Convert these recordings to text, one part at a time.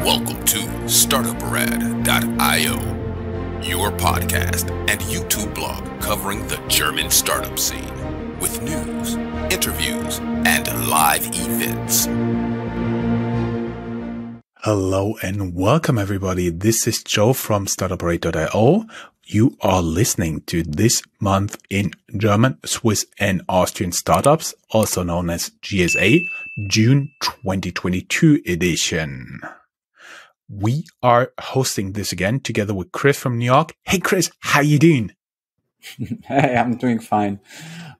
Welcome to Startuprad.io, your podcast and YouTube blog covering the German startup scene with news, interviews, and live events. Hello and welcome everybody. This is Joe from Startuprad.io. You are listening to This Month in German, Swiss and Austrian Startups, also known as GSA, June 2022 edition. We are hosting this again together with Chris from New York. Hey Chris, how you doing? Hey, I'm doing fine.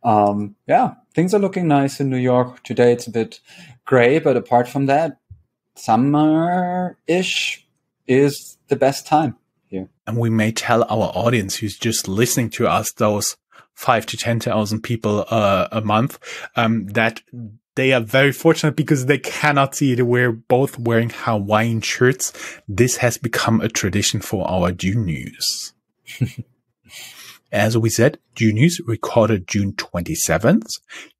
Things are looking nice in New York. Today it's a bit gray, but apart from that, summer-ish is the best time here. And we may tell our audience who's just listening to us, those 5,000 to 10,000 people a month, that they are very fortunate because they cannot see it. We're both wearing Hawaiian shirts. This has become a tradition for our June news. As we said, June news recorded June 27th.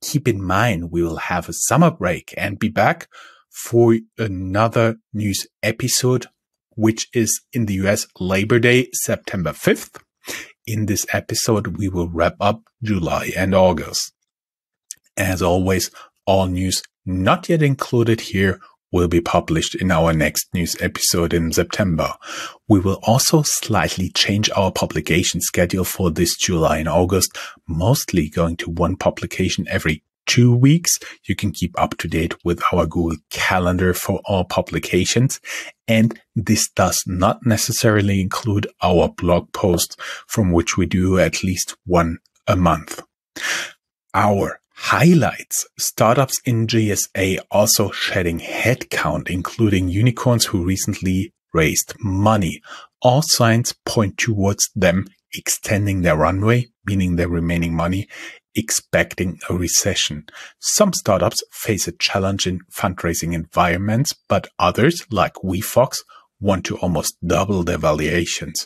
Keep in mind, we will have a summer break and be back for another news episode, which is in the US Labor Day, September 5th. In this episode, we will wrap up July and August. As always, all news not yet included here will be published in our next news episode in September. We will also slightly change our publication schedule for this July and August, mostly going to one publication every 2 weeks. You can keep up to date with our Google Calendar for all publications. And this does not necessarily include our blog post, from which we do at least one a month. Our highlights: startups in GSA also shedding headcount, including unicorns who recently raised money. All signs point towards them extending their runway, meaning their remaining money, expecting a recession. Some startups face a challenge in fundraising environments, but others, like WeFox, want to almost double their valuations.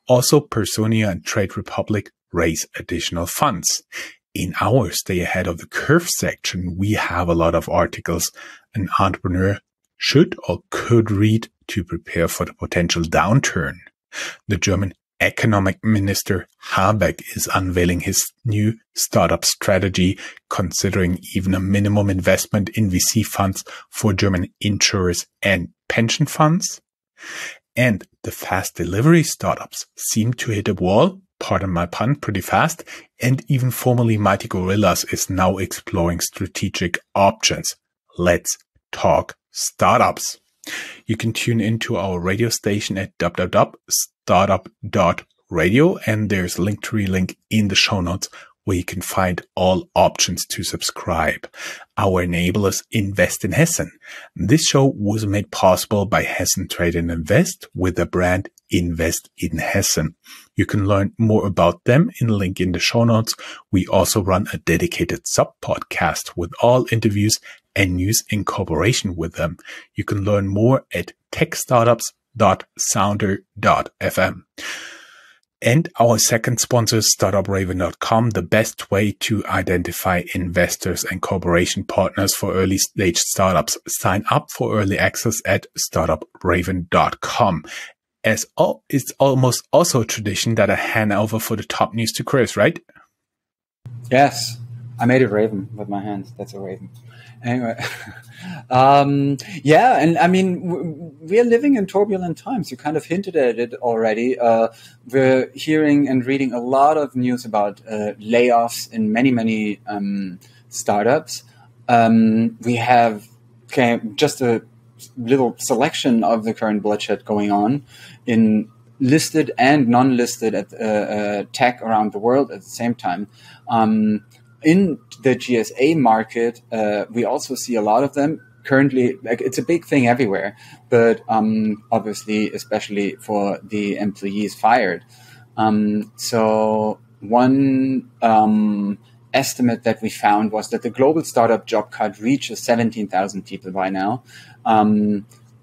Also, Personia and Trade Republic raise additional funds. In our Stay Ahead of the Curve section, we have a lot of articles an entrepreneur should or could read to prepare for the potential downturn. The German Economic Minister Habeck is unveiling his new startup strategy, considering even a minimum investment in VC funds for German insurers and pension funds. And the fast delivery startups seem to hit a wall, pardon my pun, pretty fast, and even formerly Mighty Gorillas is now exploring strategic options. Let's talk startups. You can tune into our radio station at www.startup.radio, and there's a Linktree link in the show notes where you can find all options to subscribe. Our enablers invest in Hessen. This show was made possible by Hessen Trade and Invest with the brand Invest in Hessen. You can learn more about them in the link in the show notes. We also run a dedicated sub-podcast with all interviews and news in cooperation with them. You can learn more at techstartups.sounder.fm. And our second sponsor is Startupraven.com, the best way to identify investors and cooperation partners for early stage startups. Sign up for early access at Startupraven.com. It's almost also a tradition that I hand over for the top news to Chris, right? Yes, I made a raven with my hands. That's a raven. Anyway, and I mean, we're living in turbulent times. You kind of hinted at it already. We're hearing and reading a lot of news about layoffs in many startups. We have just a little selection of the current bloodshed going on in listed and non-listed tech around the world at the same time. In the GSA market, we also see a lot of them currently. Like, it's a big thing everywhere, but obviously, especially for the employees fired. So one estimate that we found was that the global startup job cut reaches 17,000 people by now,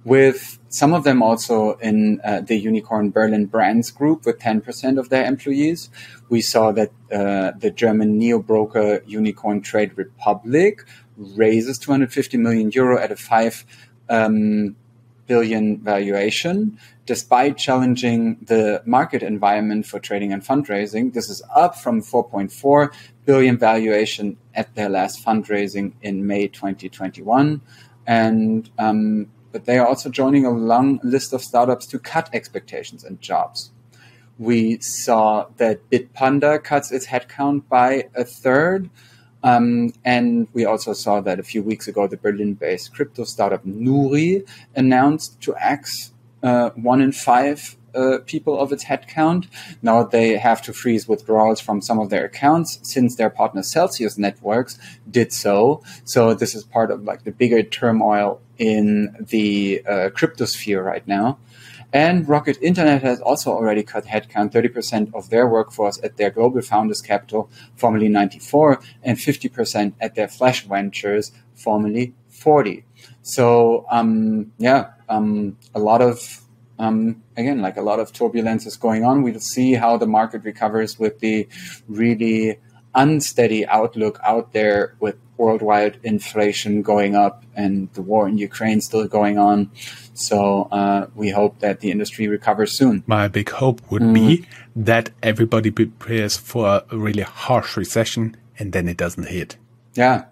with some of them also in the unicorn Berlin Brands group with 10% of their employees. We saw that the German neo-broker unicorn Trade Republic raises 250 million euro at a 5 billion valuation, despite challenging the market environment for trading and fundraising. This is up from 4.4 billion valuation at their last fundraising in May 2021. And but they are also joining a long list of startups to cut expectations and jobs. We saw that Bitpanda cuts its headcount by a third. And we also saw that a few weeks ago, the Berlin-based crypto startup Nuri announced to axe 1 in 5 people of its headcount. Now they have to freeze withdrawals from some of their accounts since their partner Celsius Networks did so. So this is part of like the bigger turmoil in the cryptosphere right now. And Rocket Internet has also already cut headcount, 30% of their workforce at their Global Founders Capital, formerly 94, and 50% at their Flash Ventures, formerly 40. So, a lot of, again, like a lot of turbulence is going on. We'll see how the market recovers with the really unsteady outlook out there with worldwide inflation going up and the war in Ukraine still going on. So we hope that the industry recovers soon. My big hope would be that everybody prepares for a really harsh recession and then it doesn't hit. Yeah.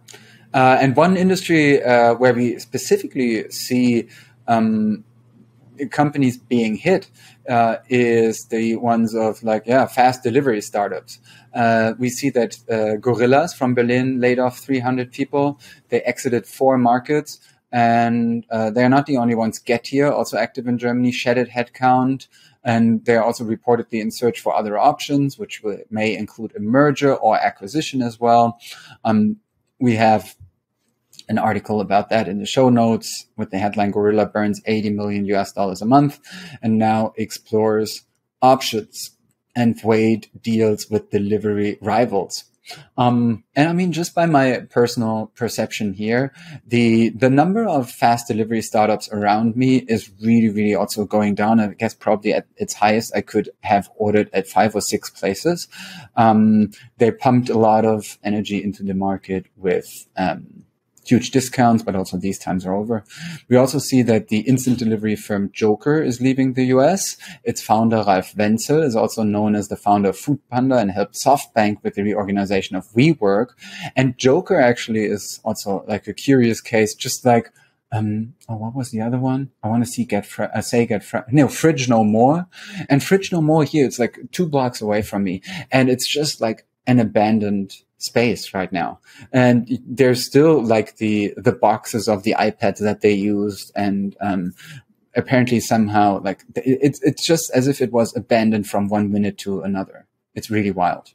And one industry where we specifically see companies being hit is the ones of fast delivery startups. We see that Gorillas from Berlin laid off 300 people. They exited 4 markets, and they're not the only ones. Getir, also active in Germany, shedded headcount, and they're also reportedly in search for other options, which may include a merger or acquisition as well. We have an article about that in the show notes with the headline Gorilla burns $80 million a month and now explores options and weighed deals with delivery rivals. And I mean, just by my personal perception here, the number of fast delivery startups around me is really, really also going down. I guess probably at its highest, I could have ordered at 5 or 6 places. They pumped a lot of energy into the market with, huge discounts, but also these times are over. We also see that the instant delivery firm Joker is leaving the US. Its founder, Ralf Wenzel, is also known as the founder of Foodpanda and helped SoftBank with the reorganization of WeWork. And Joker actually is also like a curious case, just like, what was the other one? I want to see Fridge No More. And Fridge No More here, it's like 2 blocks away from me. And it's just like an abandoned space right now. And there's still like the boxes of the iPads that they used. And, apparently somehow like it's just as if it was abandoned from one minute to another. It's really wild.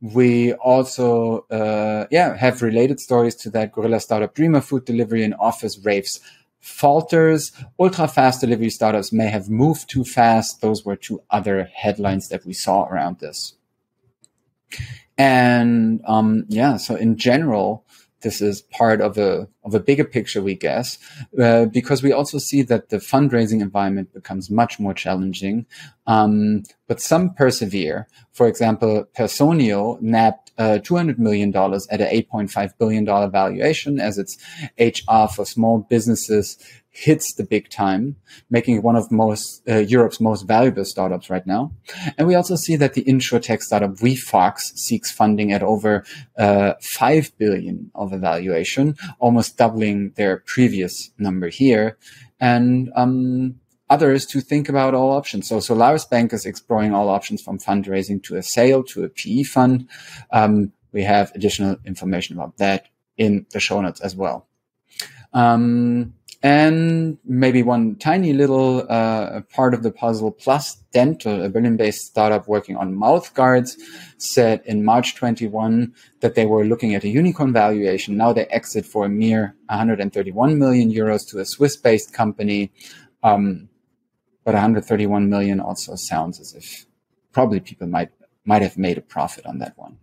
We also, have related stories to that. Gorilla startup Dreamer food delivery and office raves falters. Ultra fast delivery startups may have moved too fast. Those were 2 other headlines that we saw around this. And, so in general, this is part of a bigger picture, we guess, because we also see that the fundraising environment becomes much more challenging. But some persevere. For example, Personio nabbed $200 million at an $8.5 billion valuation as its HR for small businesses hits the big time, making it one of Europe's most valuable startups right now. And we also see that the insurtech startup WeFox seeks funding at over $5 billion of a valuation, almost doubling their previous number here. And others to think about all options. So Solaris Bank is exploring all options from fundraising to a sale to a PE fund. We have additional information about that in the show notes as well. And maybe one tiny little part of the puzzle, Plus Dental, a Berlin-based startup working on mouth guards, said in March 21 that they were looking at a unicorn valuation. Now they exit for a mere 131 million euros to a Swiss-based company. But 131 million also sounds as if probably people might have made a profit on that one.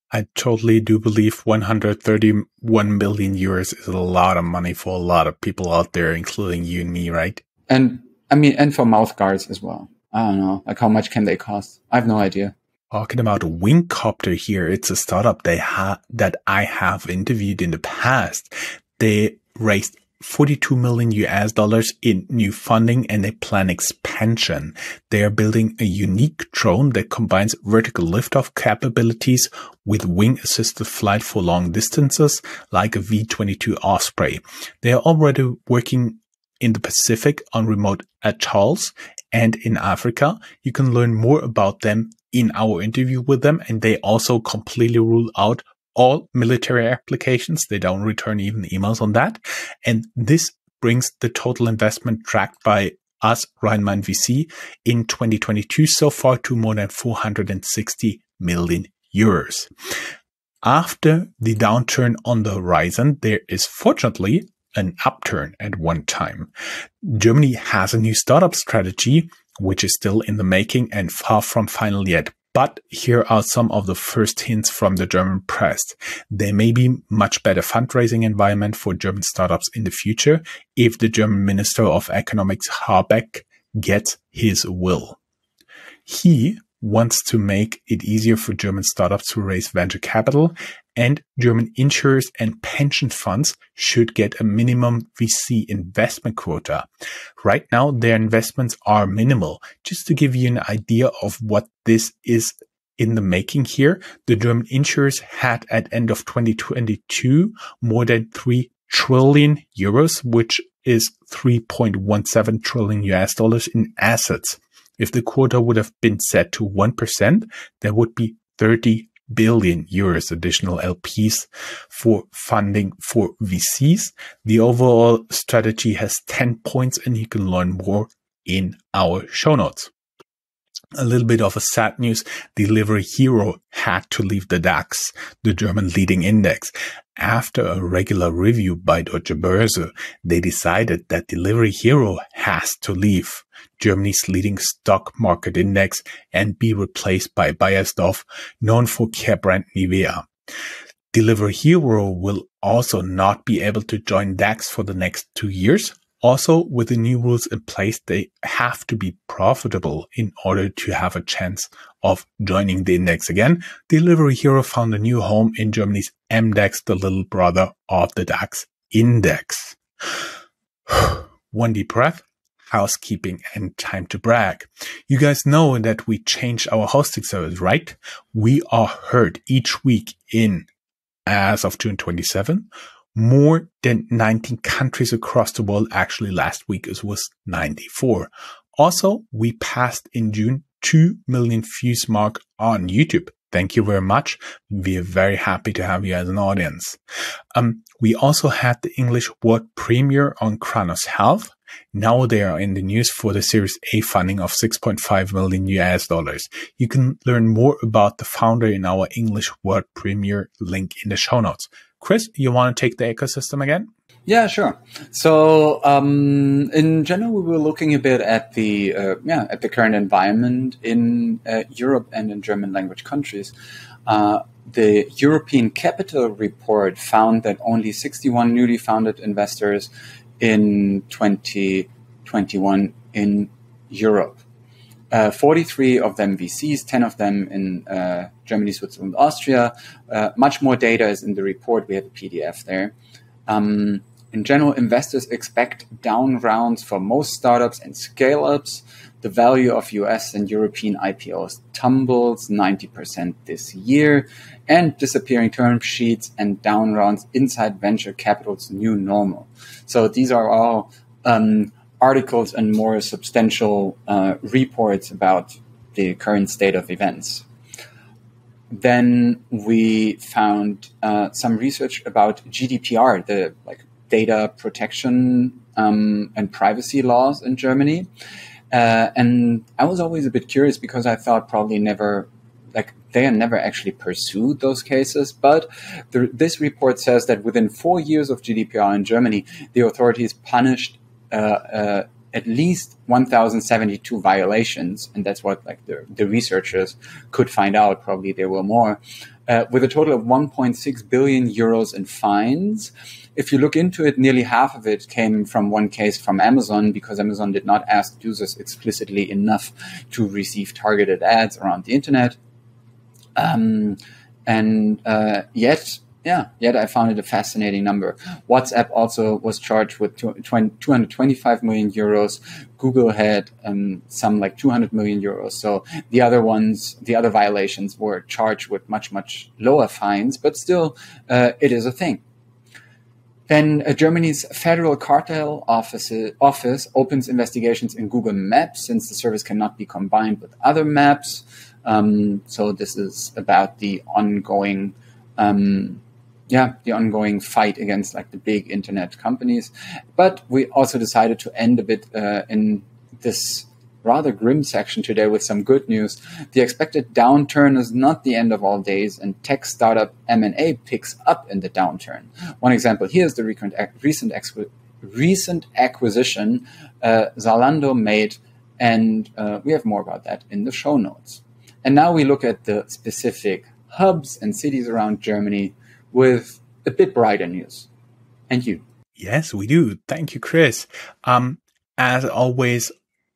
I totally do believe 131 million euros is a lot of money for a lot of people out there, including you and me, right? And I mean, and for mouth guards as well. I don't know, like how much can they cost? I have no idea. Talking about Wingcopter here, it's a startup that I have interviewed in the past. They raised $42 million in new funding, and they plan expansion. They are building a unique drone that combines vertical liftoff capabilities with wing-assisted flight for long distances, like a V-22 Osprey. They are already working in the Pacific on remote atolls and in Africa. You can learn more about them in our interview with them, and they also completely rule out all military applications. They don't return even emails on that. And this brings the total investment tracked by us, Rheinland VC, in 2022 so far to more than 460 million euros. After the downturn on the horizon, there is fortunately an upturn at one time. Germany has a new startup strategy, which is still in the making and far from final yet. But here are some of the first hints from the German press. There may be much better fundraising environment for German startups in the future if the German Minister of Economics Habeck gets his will. He wants to make it easier for German startups to raise venture capital, and German insurers and pension funds should get a minimum VC investment quota. Right now, their investments are minimal. Just to give you an idea of what this is in the making here, the German insurers had at end of 2022 more than 3 trillion euros, which is $3.17 trillion in assets. If the quota would have been set to 1%, there would be 30 billion euros additional LPs for funding for VCs. The overall strategy has 10 points, and you can learn more in our show notes. A little bit of a sad news. Delivery Hero had to leave the DAX, the German leading index. After a regular review by Deutsche Börse, they decided that Delivery Hero has to leave Germany's leading stock market index and be replaced by Bayersdorf, known for care brand Nivea. Delivery Hero will also not be able to join DAX for the next 2 years. Also, with the new rules in place, they have to be profitable in order to have a chance of joining the index again. Delivery Hero found a new home in Germany's MDAX, the little brother of the DAX index. One deep breath, housekeeping, and time to brag. You guys know that we changed our hosting service, right? We are heard each week in, as of June 27, more than 19 countries across the world. Actually, last week it was 94. Also, we passed in June 2 million views mark on YouTube. Thank you very much. We are very happy to have you as an audience. We also had the English word premiere on Kronos Health. Now they are in the news for the Series A funding of $6.5 million. You can learn more about the founder in our English word premiere link in the show notes. Chris, you want to take the ecosystem again? Yeah, sure. So, in general, we were looking a bit at the current environment in Europe and in German language countries. The European Capital Report found that only 61 newly founded investors in 2021 in Europe. 43 of them VCs, 10 of them in Germany, Switzerland, Austria. Much more data is in the report. We have a PDF there. In general, investors expect down rounds for most startups and scale-ups. The value of US and European IPOs tumbles 90% this year, and disappearing term sheets and down rounds inside venture capital's new normal. So these are all articles and more substantial reports about the current state of events. Then we found some research about GDPR, the data protection and privacy laws in Germany. And I was always a bit curious because I thought probably they are never actually pursued those cases. But this report says that within 4 years of GDPR in Germany, the authorities punished at least 1,072 violations, and that's what the researchers could find out. Probably there were more, with a total of 1.6 billion euros in fines. If you look into it, nearly half of it came from one case from Amazon, because Amazon did not ask users explicitly enough to receive targeted ads around the internet. Yet yet I found it a fascinating number. WhatsApp also was charged with 225 million euros. Google had some like 200 million euros. So the other violations were charged with much, much lower fines, but still it is a thing. Then Germany's Federal Cartel Office opens investigations in Google Maps since the service cannot be combined with other maps. So this is about the ongoing fight against like the big internet companies. But we also decided to end a bit in this rather grim section today with some good news. The expected downturn is not the end of all days, and tech startup M&A picks up in the downturn. One example here is the recent acquisition Zalando made, and we have more about that in the show notes. And now we look at the specific hubs and cities around Germany with a bit brighter news. And you? Yes, we do. Thank you, Chris. As always,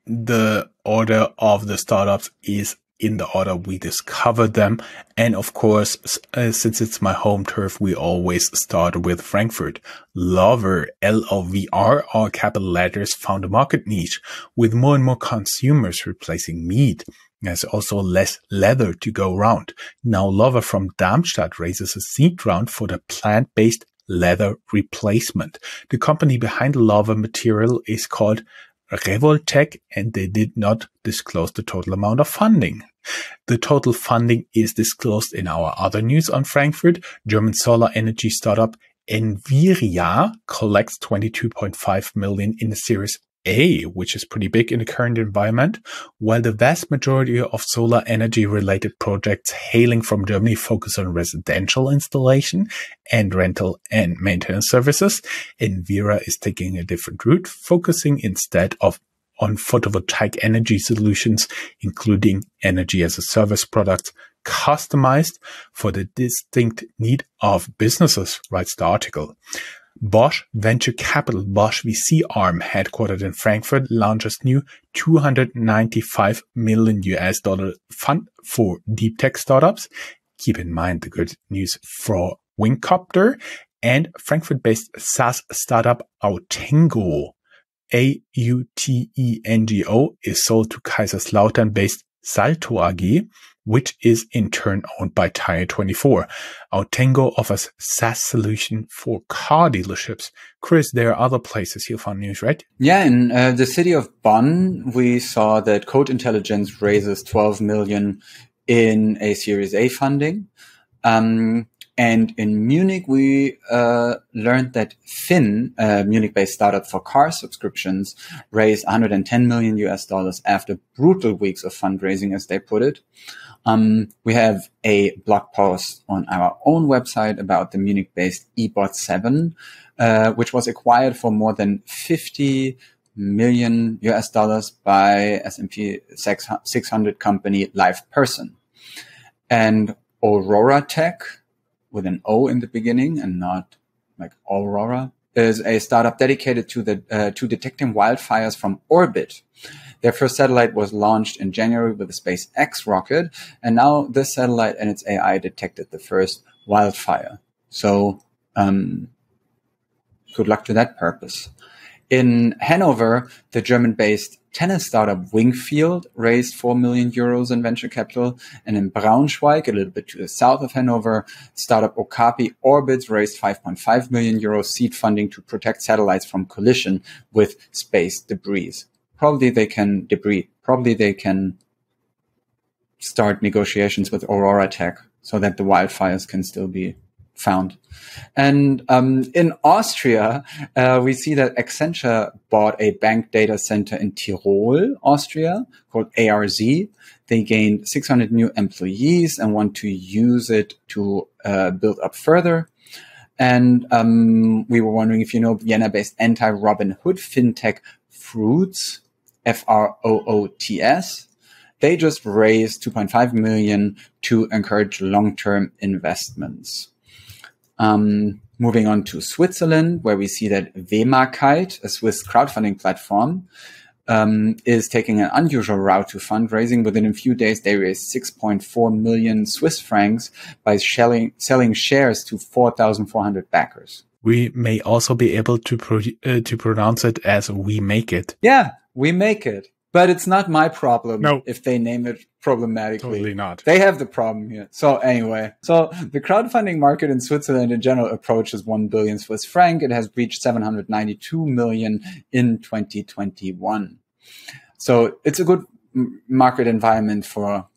the order of the startups is in the order we discovered them. And of course, since it's my home turf, we always start with Frankfurt. Lover, L-O-V-R, all capital letters, found a market niche with more and more consumers replacing meat. There's also less leather to go around. Now Lover from Darmstadt raises a seed round for the plant-based leather replacement. The company behind the Lover material is called Revoltech, and they did not disclose the total amount of funding. The total funding is disclosed in our other news on Frankfurt. German solar energy startup Enviria collects 22.5 million in the Series A, which is pretty big in the current environment, while the vast majority of solar energy related projects hailing from Germany focus on residential installation and rental and maintenance services. Envira is taking a different route, focusing instead on photovoltaic energy solutions, including energy as a service products customized for the distinct need of businesses, writes the article. Bosch Venture Capital, Bosch VC arm, headquartered in Frankfurt, launches new $295 million fund for deep tech startups. Keep in mind the good news for Wingcopter, and Frankfurt-based SaaS startup Autengo, Autengo, is sold to Kaiserslautern-based Salto AG, which is in turn owned by Tire24. Autengo offers SaaS solution for car dealerships. Chris, there are other places you found news, right? Yeah, in the city of Bonn, we saw that Code Intelligence raises 12 million in a Series A funding. And in Munich, we learned that Finn, a Munich-based startup for car subscriptions, raised $110 million after brutal weeks of fundraising, as they put it. We have a blog post on our own website about the Munich-based eBot7, which was acquired for more than $50 million by S&P 600 company LivePerson. And Aurora Tech, with an O in the beginning and not like Aurora, is a startup dedicated to detecting wildfires from orbit. Their first satellite was launched in January with a SpaceX rocket, and now this satellite and its AI detected the first wildfire. So, good luck to that purpose. In Hanover, the German-based tennis startup Wingfield raised 4 million euros in venture capital. And in Braunschweig, a little bit to the south of Hanover, startup Okapi Orbits raised 5.5 million euros seed funding to protect satellites from collision with space debris. Probably they can start negotiations with Aurora Tech so that the wildfires can still be found. And in Austria, we see that Accenture bought a bank data center in Tyrol, Austria, called ARZ. They gained 600 new employees and want to use it to build up further. And we were wondering if you know Vienna-based anti-Robin Hood fintech Fruits, Froots. They just raised 2.5 million to encourage long-term investments. Moving on to Switzerland, where we see that Wemakite, a Swiss crowdfunding platform, is taking an unusual route to fundraising. Within a few days, they raised 6.4 million Swiss francs by selling shares to 4,400 backers. We may also be able to pronounce it as "we make it." Yeah, we make it. But it's not my problem if they name it problematically. Totally not. They have the problem here. So anyway, the crowdfunding market in Switzerland in general approaches 1 billion Swiss franc. It has reached 792 million in 2021. So it's a good market environment for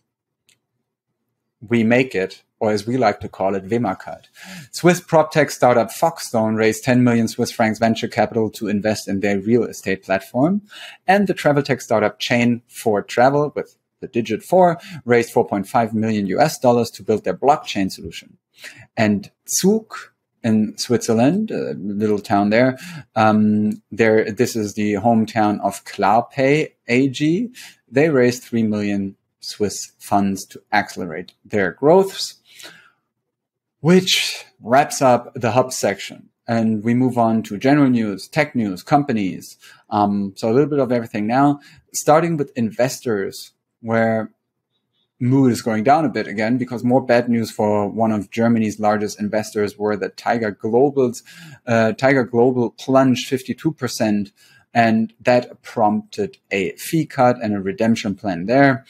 We Make It, or as we like to call it, Wemakat. Swiss PropTech startup Foxstone raised 10 million Swiss francs venture capital to invest in their real estate platform. And the travel tech startup Chain 4 Travel, with the digit 4, raised $4.5 million to build their blockchain solution. And Zug in Switzerland, a little town there, this is the hometown of Klarpay AG. They raised 3 million Swiss funds to accelerate their growths, which wraps up the hub section. And we move on to general news, tech news, companies. So a little bit of everything now, starting with investors, where mood is going down a bit again, because more bad news for one of Germany's largest investors were that Tiger Global plunged 52%, and that prompted a fee cut and a redemption plan there.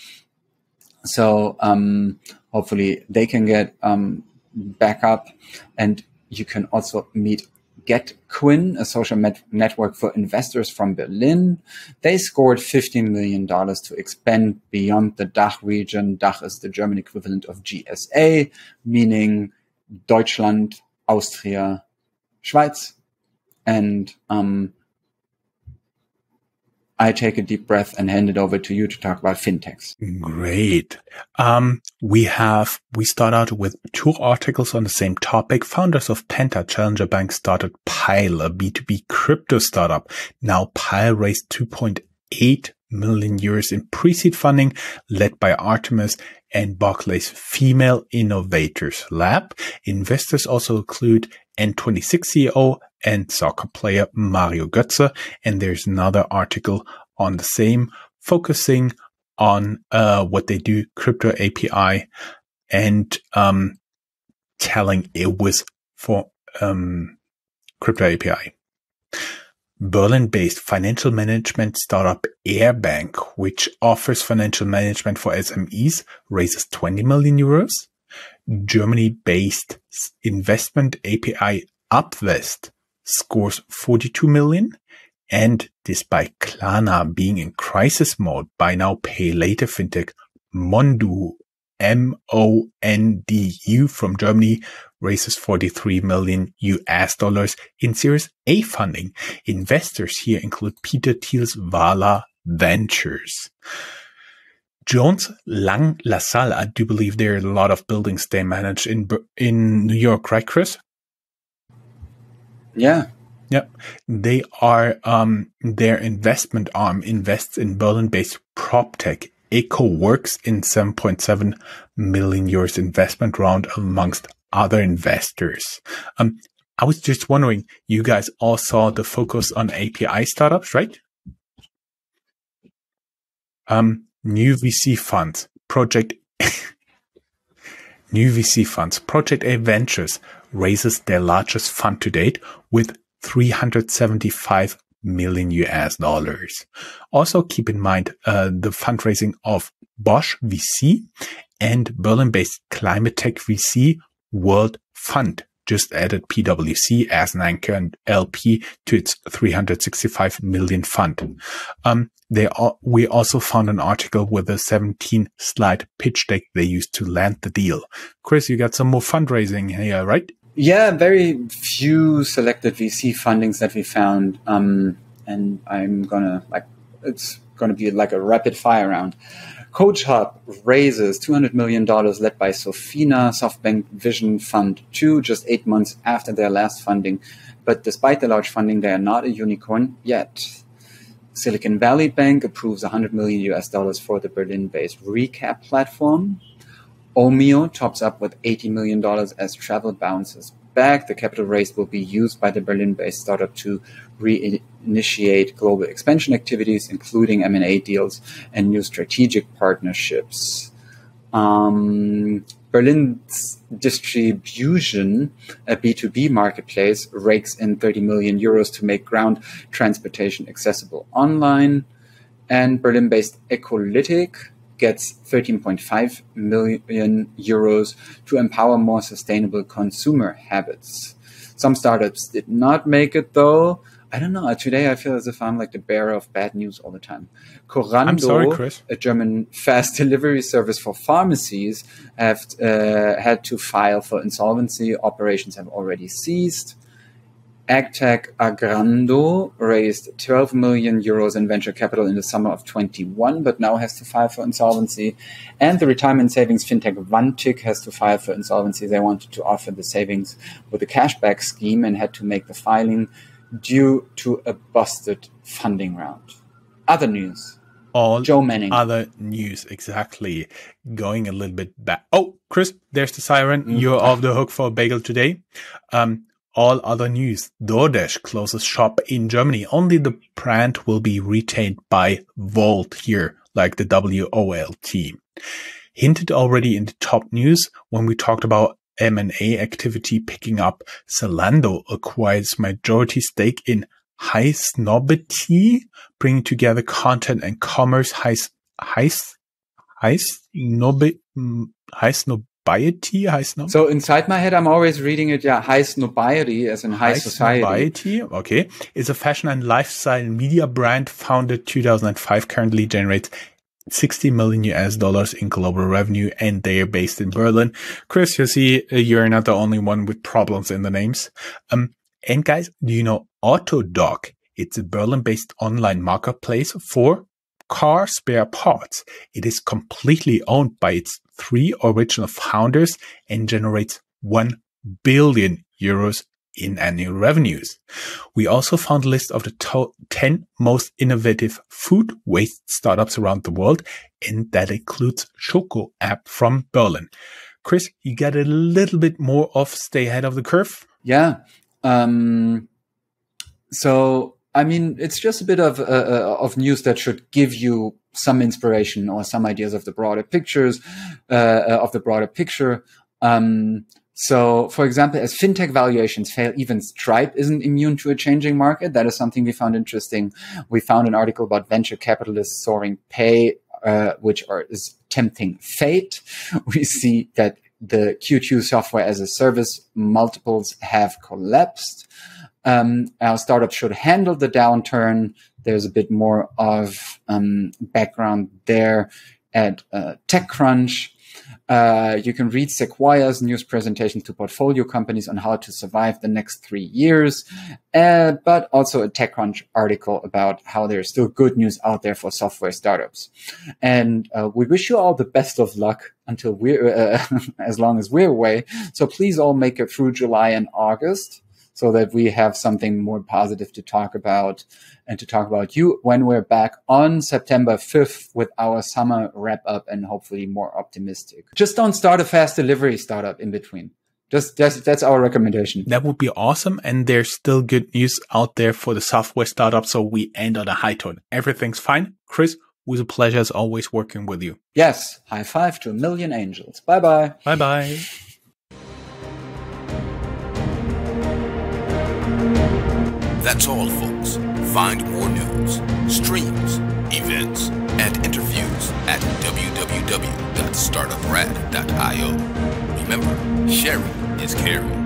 So hopefully they can get back up. And you can also meet GetQuinn, a social network for investors from Berlin. They scored $15 million to expand beyond the DACH region. DACH is the German equivalent of GSA, meaning Deutschland, Austria, Schweiz. And I take a deep breath and hand it over to you to talk about fintechs. Great. We start out with 2 articles on the same topic. Founders of Penta Challenger Bank started Pile, a B2B crypto startup. Now Pile raised 2.8 million euros in pre-seed funding led by Artemis and Barclays Female Innovators Lab. Investors also include N26 CEO and soccer player Mario Götze. And there's another article on the same, focusing on what they do, crypto API, and telling it was for crypto API. Berlin-based financial management startup Airbank, which offers financial management for SMEs, raises 20 million euros. Germany-based investment API Upvest scores 42 million. And despite Klarna being in crisis mode, buy now, pay later fintech Mondu, MONDU from Germany, raises $43 million in Series A funding. Investors here include Peter Thiel's Vala Ventures. Jones Lang LaSalle, I do believe there are a lot of buildings they manage in New York, right, Chris? Yeah. Yep. They are, their investment arm invests in Berlin-based PropTech. Eco works in 7.7 million euros investment round amongst other investors. I was just wondering, you guys all saw the focus on API startups, right? New VC funds, Project A Ventures raises their largest fund to date with $375 million. Also keep in mind the fundraising of Bosch VC and Berlin-based climate tech VC World Fund just added PwC as an anchor and LP to its 365 million fund. We also found an article with a 17-slide pitch deck they used to land the deal. Chris, you got some more fundraising here, right? Yeah, very few selected VC fundings that we found. And it's gonna be like a rapid fire round. Coach Hub raises $200 million led by Sofina, SoftBank Vision Fund 2, just 8 months after their last funding. But despite the large funding, they are not a unicorn yet. Silicon Valley Bank approves $100 million for the Berlin-based recap platform. Omio tops up with $80 million as travel bounces back. The capital raised will be used by the Berlin-based startup to reinitiate global expansion activities, including M&A deals and new strategic partnerships. Berlin's distribution, a B2B marketplace, rakes in 30 million euros to make ground transportation accessible online. And Berlin-based Ecolytic gets 13.5 million euros to empower more sustainable consumer habits. Some startups did not make it, though. I don't know. Today I feel as if I'm like the bearer of bad news all the time. Corando, I'm sorry, Chris. a German fast delivery service for pharmacies, have had to file for insolvency. Operations have already ceased. AgTech Agrando raised 12 million euros in venture capital in the summer of 21, but now has to file for insolvency. And the retirement savings fintech Vantik has to file for insolvency. They wanted to offer the savings with a cashback scheme and had to make the filing due to a busted funding round. Other news. All Joe Manning. Other news, exactly. Going a little bit back. Oh, Chris, there's the siren. You're off the hook for a bagel today. All other news. DoorDash closes shop in Germany. Only the brand will be retained by Volt here, like the WOLT. Hinted already in the top news when we talked about M&A activity picking up. Zalando acquires majority stake in Highsnobiety, bringing together content and commerce. Highsnobiety. So inside my head, I'm always reading it, Highsnobiety as in high society. Okay. It's a fashion and lifestyle media brand founded 2005, currently generates $60 million in global revenue, and they are based in Berlin. Chris, you see, you're not the only one with problems in the names. And guys, do you know Autodoc? It's a Berlin-based online marketplace for car spare parts. It is completely owned by its 3 original founders and generates 1 billion euros in annual revenues. We also found a list of the 10 most innovative food waste startups around the world, and that includes Schoko app from Berlin. Chris, you got a little bit more of stay ahead of the curve? Yeah. So, I mean, it's just a bit of news that should give you some inspiration or some ideas of the broader picture. So, for example, as fintech valuations fail, even Stripe isn't immune to a changing market. That is something we found interesting. We found an article about venture capitalists soaring pay, which is tempting fate. We see that the Q2 software as a service multiples have collapsed. Our startup should handle the downturn. There's a bit more of background there at TechCrunch. You can read Sequoia's news presentation to portfolio companies on how to survive the next 3 years, but also a TechCrunch article about how there's still good news out there for software startups. And we wish you all the best of luck until we're, as long as we're away. So please all make it through July and August, so that we have something more positive to talk about and to talk about you when we're back on September 5th with our summer wrap up and hopefully more optimistic. Just don't start a fast delivery startup in between. That's our recommendation. That would be awesome. And there's still good news out there for the software startup. So we end on a high tone. Everything's fine. Chris, it was a pleasure as always working with you. Yes. High five to a million angels. Bye-bye. Bye-bye. That's all, folks. Find more news, streams, events, and interviews at www.startuprad.io. Remember, sharing is caring.